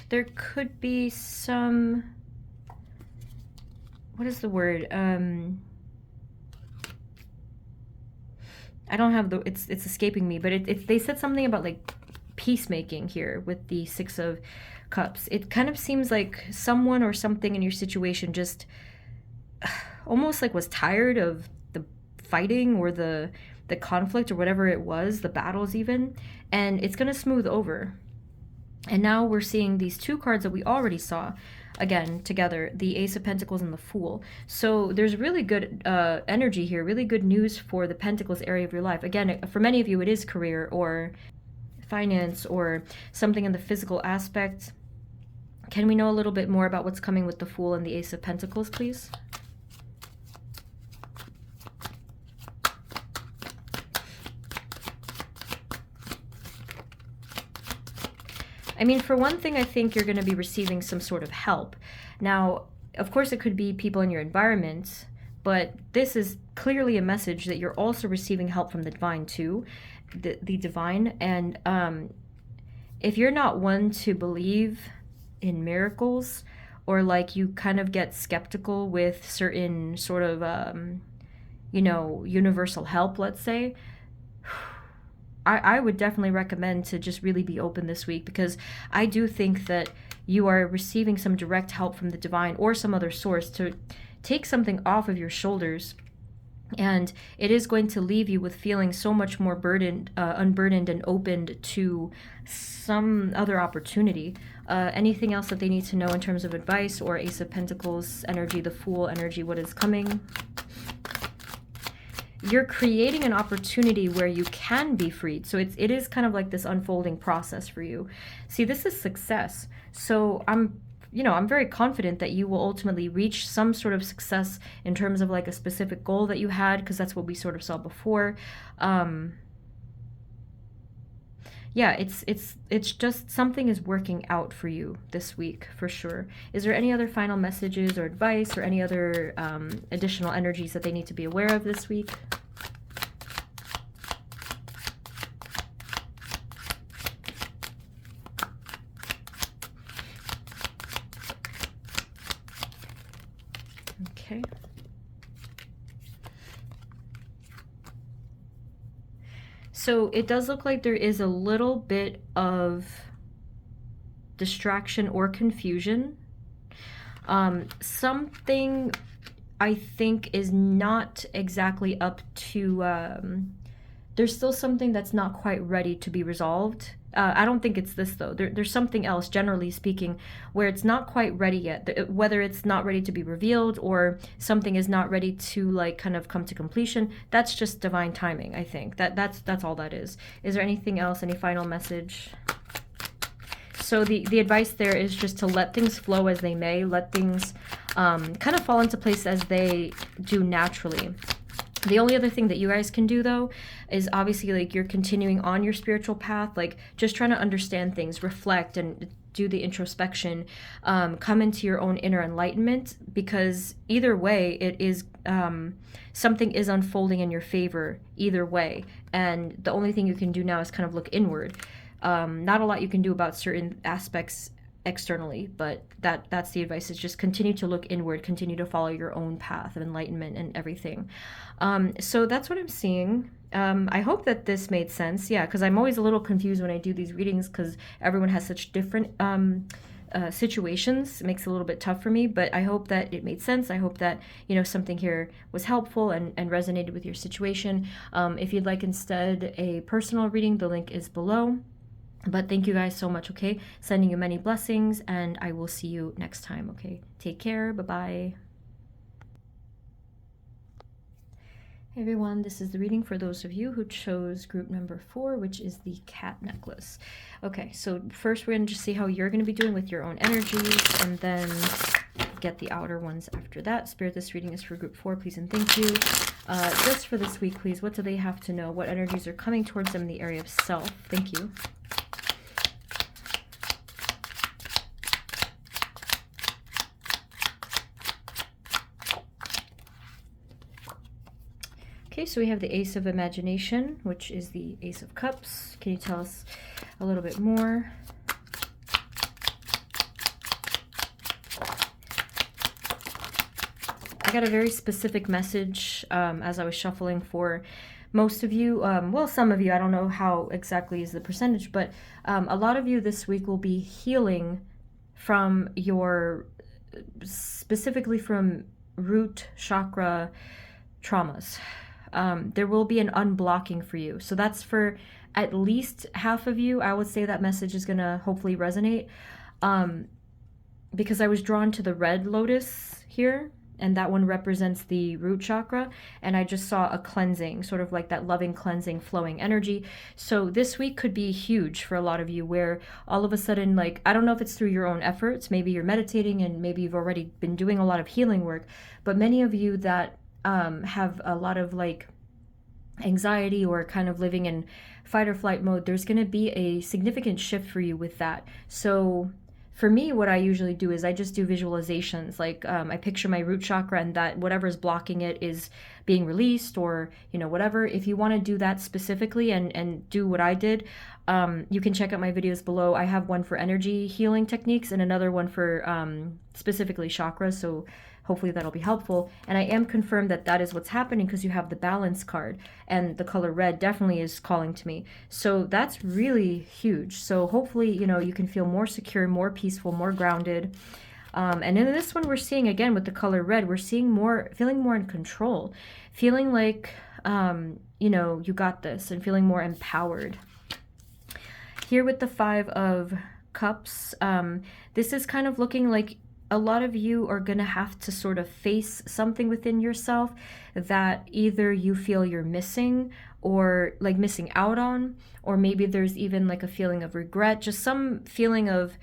there could be some, what is the word? I don't have the, it's escaping me, but they said something about like peacemaking here with the 6 of Cups. It kind of seems like someone or something in your situation just almost like was tired of the fighting or the conflict or whatever it was, the battles even, and it's going to smooth over. And now we're seeing these 2 cards that we already saw, again, together, the Ace of Pentacles and the Fool. So there's really good energy here, really good news for the Pentacles area of your life. Again, for many of you, it is career or finance or something in the physical aspect. Can we know a little bit more about what's coming with the Fool and the Ace of Pentacles, please? I mean, for one thing, I think you're going to be receiving some sort of help. Now, of course, it could be people in your environment, but this is clearly a message that you're also receiving help from the divine too, the divine. And if you're not one to believe in miracles, or like you kind of get skeptical with certain sort of, you know, universal help, let's say, I would definitely recommend to just really be open this week, because I do think that you are receiving some direct help from the divine or some other source to take something off of your shoulders. And it is going to leave you with feeling so much more burdened, unburdened and opened to some other opportunity. Anything else that they need to know in terms of advice or Ace of Pentacles energy, the Fool energy, what is coming? You're creating an opportunity where you can be freed. So it is kind of like this unfolding process for you. See, this is success. So I'm very confident that you will ultimately reach some sort of success in terms of like a specific goal that you had, because that's what we sort of saw before. Yeah, it's just something is working out for you this week for sure. Is there any other final messages or advice or any other additional energies that they need to be aware of this week? Okay. So it does look like there is a little bit of distraction or confusion. Something I think is not exactly up to there's still something that's not quite ready to be resolved. I don't think it's this though. There's something else, generally speaking, where it's not quite ready yet. Whether it's not ready to be revealed or something is not ready to like kind of come to completion. That's just divine timing, I think. That's all that is. Is there anything else? Any final message? So the advice there is just to let things flow as they may. Let things kind of fall into place as they do naturally. The only other thing that you guys can do, though, is obviously, like, you're continuing on your spiritual path, like, just trying to understand things, reflect, and do the introspection, come into your own inner enlightenment, because either way, it is, something is unfolding in your favor either way, and the only thing you can do now is kind of look inward. Not a lot you can do about certain aspects externally, but that's the advice, is just continue to look inward, continue to follow your own path of enlightenment and everything. So that's what I'm seeing. I hope that this made sense. Yeah, because I'm always a little confused when I do these readings because everyone has such different situations. It makes it a little bit tough for me, but I hope that it made sense. I hope that, you know, something here was helpful and resonated with your situation. If you'd like instead a personal reading, the link is below. But thank you guys so much, okay? Sending you many blessings, and I will see you next time, okay? Take care. Bye-bye. Hey everyone, this is the reading for those of you who chose group number 4, which is the cat necklace. Okay, so first we're going to just see how you're going to be doing with your own energies, and then get the outer ones after that. Spirit, this reading is for group 4, please and thank you. Just for this week, please, what do they have to know? What energies are coming towards them in the area of self? Thank you. Okay, so we have the Ace of Imagination, which is the Ace of Cups. Can you tell us a little bit more? I got a very specific message as I was shuffling for most of you. Well, some of you, I don't know how exactly is the percentage, but a lot of you this week will be healing from your, specifically from root chakra traumas. There will be an unblocking for you. So that's for at least half of you. I would say that message is going to hopefully resonate, because I was drawn to the red lotus here, and that one represents the root chakra, and I just saw a cleansing, sort of like that loving, cleansing, flowing energy. So this week could be huge for a lot of you, where all of a sudden, like, I don't know if it's through your own efforts, maybe you're meditating and maybe you've already been doing a lot of healing work, but many of you that have a lot of like anxiety or kind of living in fight or flight mode, there's going to be a significant shift for you with that. So for me, what I usually do is I just do visualizations. Like I picture my root chakra and that whatever is blocking it is being released, or, you know, whatever. If you want to do that specifically and do what I did, you can check out my videos below. I have one for energy healing techniques and another one for specifically chakras. So hopefully that'll be helpful. And I am confirmed that that is what's happening because you have the balance card, and the color red definitely is calling to me. So that's really huge. So hopefully, you know, you can feel more secure, more peaceful, more grounded. And in this one, we're seeing, again, with the color red, we're seeing more, feeling more in control, feeling like, you know, you got this, and feeling more empowered. Here with the 5 of Cups, this is kind of looking like a lot of you are going to have to sort of face something within yourself that either you feel you're missing, or like missing out on, or maybe there's even like a feeling of regret, just some feeling of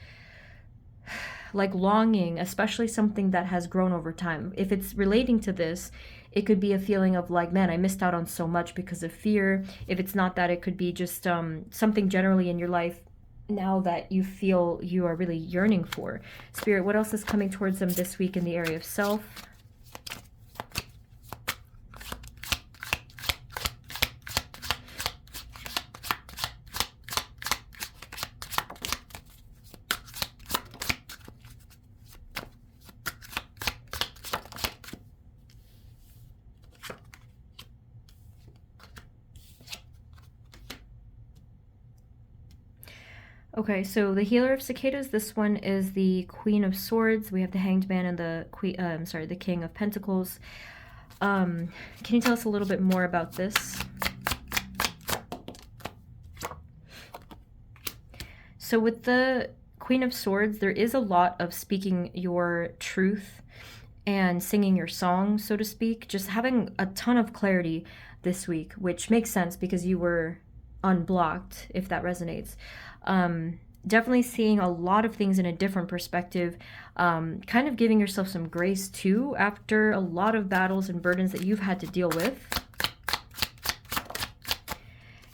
like longing, especially something that has grown over time. If it's relating to this, it could be a feeling of like, man, I missed out on so much because of fear. If it's not that, it could be just something generally in your life now that you feel you are really yearning for. Spirit, what else is coming towards them this week in the area of self? Okay, so the Healer of Cicadas, this one is the Queen of Swords. We have the Hanged Man and the the King of Pentacles. Can you tell us a little bit more about this? So with the Queen of Swords, there is a lot of speaking your truth and singing your song, so to speak, just having a ton of clarity this week, which makes sense because you were unblocked, if that resonates. Definitely seeing a lot of things in a different perspective, kind of giving yourself some grace too after a lot of battles and burdens that you've had to deal with.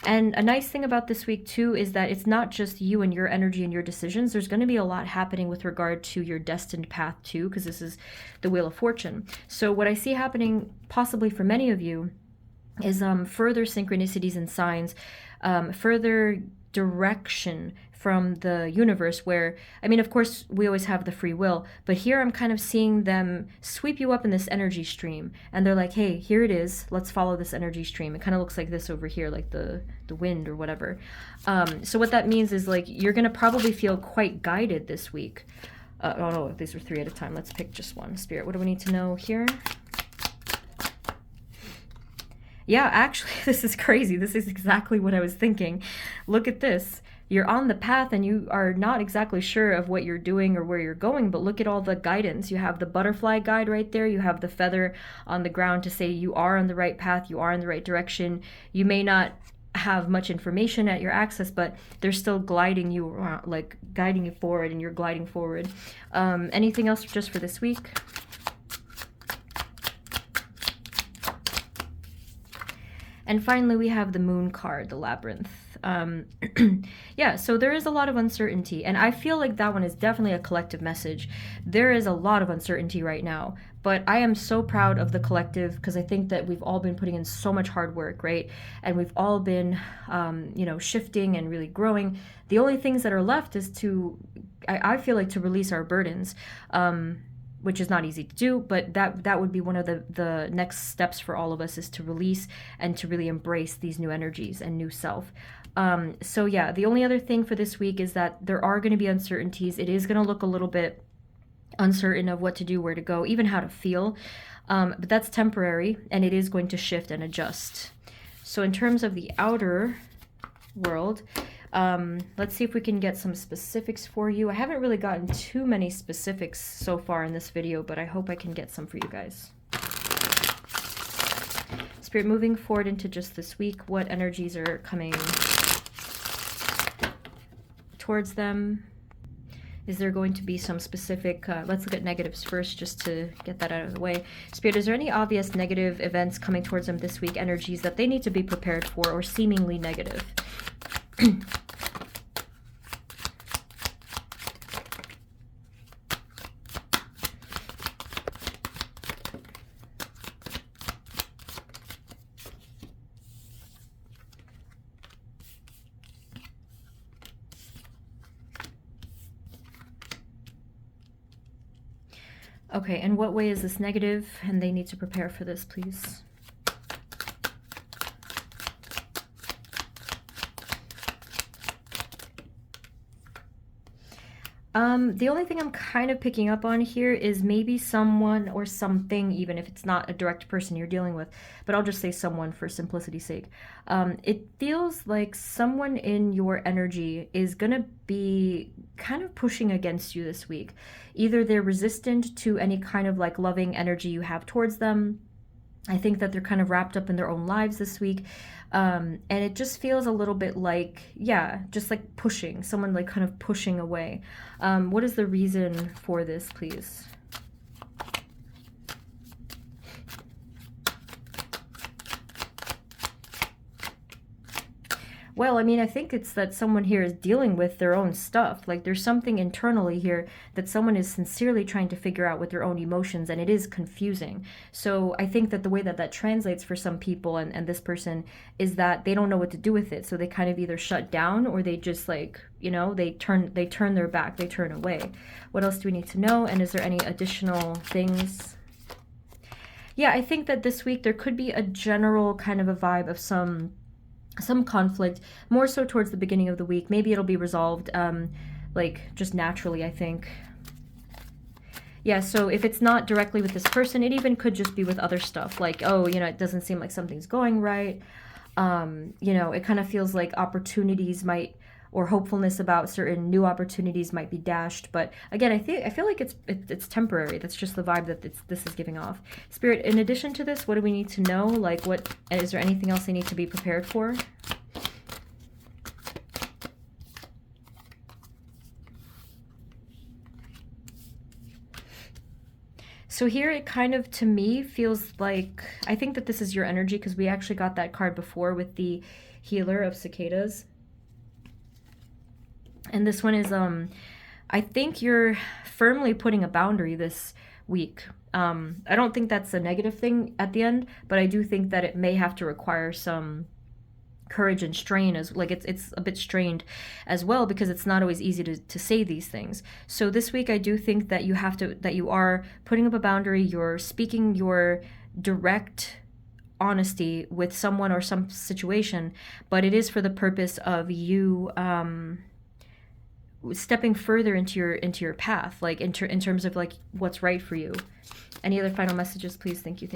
And a nice thing about this week too is that it's not just you and your energy and your decisions. There's going to be a lot happening with regard to your destined path too, because this is the Wheel of Fortune. So what I see happening possibly for many of you is further synchronicities and signs, further direction from the universe where, I mean, of course, we always have the free will, but here I'm kind of seeing them sweep you up in this energy stream. And they're like, hey, here it is. Let's follow this energy stream. It kind of looks like this over here, like the wind or whatever. So what that means is like, you're going to probably feel quite guided this week. Oh no, these are 3 at a time. Let's pick just one. Spirit, what do we need to know here? Yeah, actually, this is crazy. This is exactly what I was thinking. Look at this. You're on the path and you are not exactly sure of what you're doing or where you're going, but look at all the guidance. You have the butterfly guide right there. You have the feather on the ground to say you are on the right path, you are in the right direction. You may not have much information at your access, but they're still gliding you around, like guiding you forward, and you're gliding forward. Anything else just for this week? And finally, we have the Moon card, the Labyrinth. Yeah, so there is a lot of uncertainty, and I feel like that one is definitely a collective message. There is a lot of uncertainty right now, but I am so proud of the collective because I think that we've all been putting in so much hard work, right? And we've all been, shifting and really growing. The only things that are left is I feel like to release our burdens. Which is not easy to do, but that would be one of the next steps for all of us, is to release and to really embrace these new energies and new self. So yeah, the only other thing for this week is that there are going to be uncertainties. It is going to look a little bit uncertain of what to do, where to go, even how to feel. But that's temporary, and it is going to shift and adjust. So in terms of the outer world, let's see if we can get some specifics for you. I haven't really gotten too many specifics so far in this video, but I hope I can get some for you guys. Spirit, moving forward into just this week, what energies are coming towards them? Is there going to be some specific, let's look at negatives first, just to get that out of the way. Spirit, is there any obvious negative events coming towards them this week, energies that they need to be prepared for, or seemingly negative? Okay, and what way is this negative, and they need to prepare for this, please? The only thing I'm kind of picking up on here is maybe someone or something, even if it's not a direct person you're dealing with, but I'll just say someone for simplicity's sake. It feels like someone in your energy is going to be kind of pushing against you this week. Either they're resistant to any kind of like loving energy you have towards them. I think that they're kind of wrapped up in their own lives this week. And it just feels a little bit like, yeah, just like pushing, someone like kind of pushing away. What is the reason for this, please? Well, I mean, I think it's that someone here is dealing with their own stuff. Like there's something internally here that someone is sincerely trying to figure out with their own emotions, and it is confusing. So I think that the way that that translates for some people and this person is that they don't know what to do with it. So they kind of either shut down, or they just like, you know, they turn their back, they turn away. What else do we need to know? And is there any additional things? Yeah, I think that this week there could be a general kind of a vibe of some conflict, more so towards the beginning of the week. Maybe it'll be resolved like just naturally, I think. Yeah, so if it's not directly with this person, it even could just be with other stuff, like, oh, you know, it doesn't seem like something's going right. You know, it kind of feels like opportunities might or hopefulness about certain new opportunities might be dashed. But again, I feel like it's temporary. That's just the vibe that this is giving off. Spirit, in addition to this, what do we need to know? Like, what is there anything else I need to be prepared for? So here it kind of, to me, feels like, I think that this is your energy because we actually got that card before with the healer of cicadas. And this one is, I think you're firmly putting a boundary this week. I don't think that's a negative thing at the end, but I do think that it may have to require some courage and strain, as like it's a bit strained as well, because it's not always easy to say these things. So this week I do think that you are putting up a boundary, you're speaking your direct honesty with someone or some situation, but it is for the purpose of you stepping further into your path, like in terms of like what's right for you. Any other final messages, please? Thank you.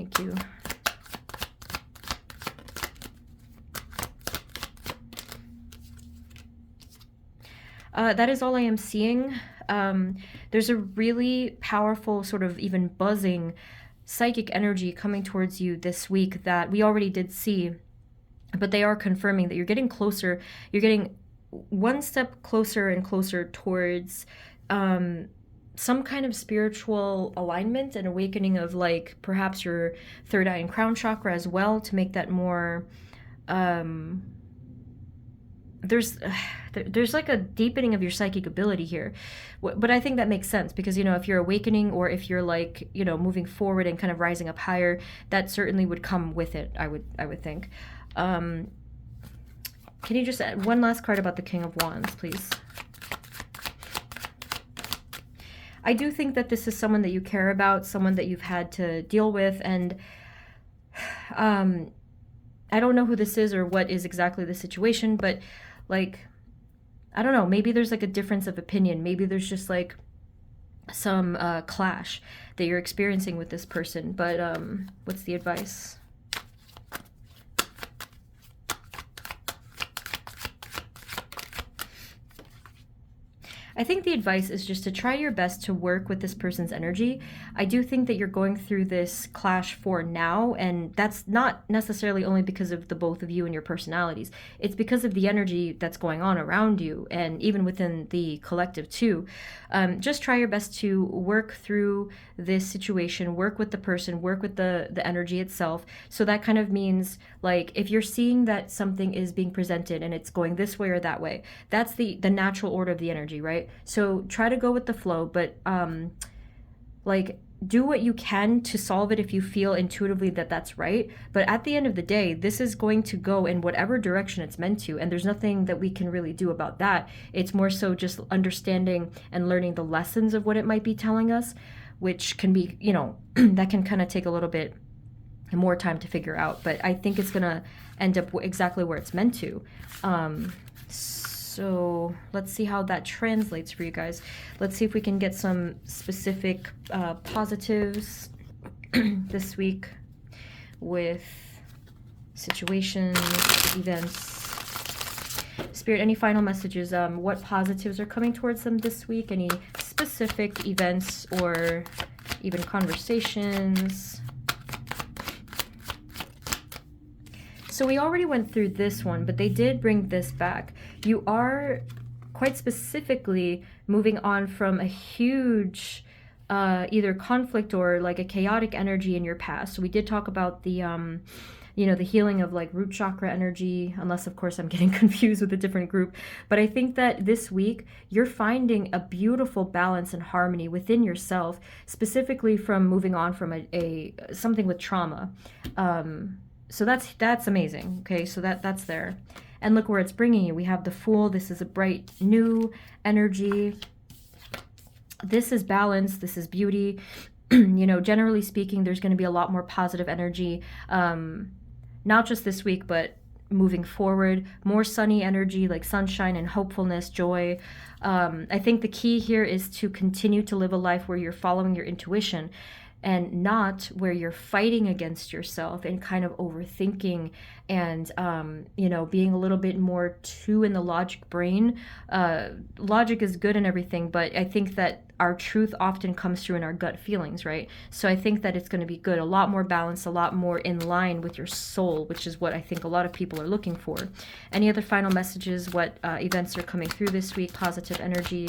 That is all I am seeing. There's a really powerful sort of even buzzing psychic energy coming towards you this week that we already did see, but they are confirming that you're getting closer. You're getting one step closer and closer towards some kind of spiritual alignment and awakening of like perhaps your third eye and crown chakra as well, to make that more there's like a deepening of your psychic ability here, but I think that makes sense because, you know, if you're awakening or if you're like, you know, moving forward and kind of rising up higher, that certainly would come with it, I would think. Can you just add one last card about the King of Wands, please? I do think that this is someone that you care about, someone that you've had to deal with, and I don't know who this is or what is exactly the situation, but like, I don't know, maybe there's like a difference of opinion. Maybe there's just like some clash that you're experiencing with this person. But what's the advice? I think the advice is just to try your best to work with this person's energy. I do think that you're going through this clash for now, and that's not necessarily only because of the both of you and your personalities. It's because of the energy that's going on around you, and even within the collective too. Just try your best to work through this situation, work with the person, work with the energy itself. So that kind of means, like, if you're seeing that something is being presented and it's going this way or that way, that's the natural order of the energy, right? So try to go with the flow, but like, do what you can to solve it if you feel intuitively that that's right. But at the end of the day, this is going to go in whatever direction it's meant to, and there's nothing that we can really do about that. It's more so just understanding and learning the lessons of what it might be telling us, which can be, you know, that can kind of take a little bit more time to figure out. But I think it's gonna end up exactly where it's meant to. So let's see how that translates for you guys. Let's see if we can get some specific positives this week with situations, events. Spirit, any final messages? What positives are coming towards them this week? Any specific events or even conversations? So we already went through this one, but they did bring this back. You are quite specifically moving on from a huge either conflict or like a chaotic energy in your past. So we did talk about the you know, the healing of like root chakra energy, unless of course I'm getting confused with a different group. But I think that this week you're finding a beautiful balance and harmony within yourself, specifically from moving on from a something with trauma. So that's amazing. Okay, so that's there. And look where it's bringing you. We have the Fool. This is a bright new energy. This is balance. This is beauty. You know, generally speaking, there's going to be a lot more positive energy, not just this week, but moving forward. More sunny energy, like sunshine and hopefulness, joy. I think the key here is to continue to live a life where you're following your intuition. and not where you're fighting against yourself and kind of overthinking and being a little bit more too in the logic brain. Logic is good and everything, but I think that our truth often comes through in our gut feelings, right? So I think that it's going to be good, a lot more balanced, a lot more in line with your soul, which is what I think a lot of people are looking for. Any other final messages? What events are coming through this week? Positive energy.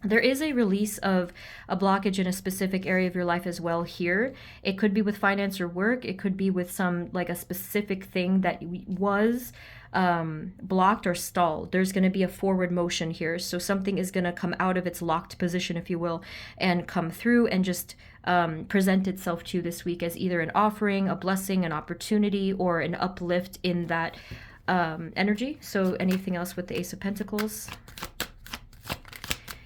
There is a release of a blockage in a specific area of your life as well here. It could be with finance or work. It could be with some, like a specific thing that was blocked or stalled. There's going to be a forward motion here. So something is going to come out of its locked position, if you will, and come through and just present itself to you this week as either an offering, a blessing, an opportunity, or an uplift in that energy. So anything else with the Ace of Pentacles?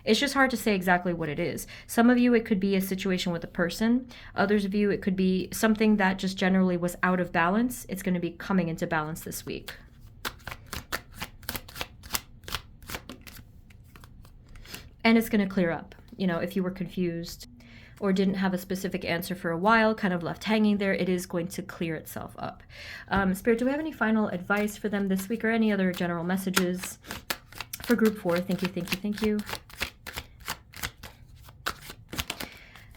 It's just hard to say exactly what it is. Some of you, it could be a situation with a person. Others of you, it could be something that just generally was out of balance. It's going to be coming into balance this week. And it's going to clear up. You know, if you were confused or didn't have a specific answer for a while, kind of left hanging there, it is going to clear itself up. Spirit, do we have any final advice for them this week or any other general messages for group 4? Thank you, thank you, thank you.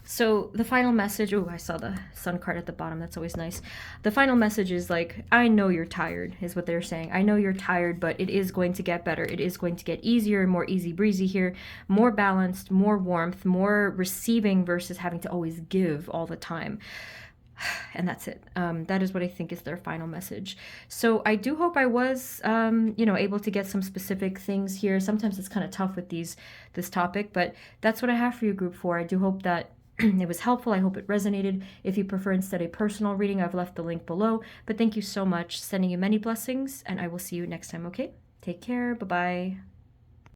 So the final message, oh, I saw the sun card at the bottom. That's always nice. The final message is like, I know you're tired, is what they're saying. I know you're tired, but it is going to get better. It is going to get easier, more easy breezy here, more balanced, more warmth, more receiving versus having to always give all the time. And that's it. That is what I think is their final message. So I do hope I was, able to get some specific things here. Sometimes it's kind of tough with this topic, but that's what I have for you, group 4. I do hope that it was helpful. I hope it resonated. If you prefer instead a personal reading, I've left the link below. But thank you so much. Sending you many blessings, and I will see you next time, okay? Take care. Bye-bye.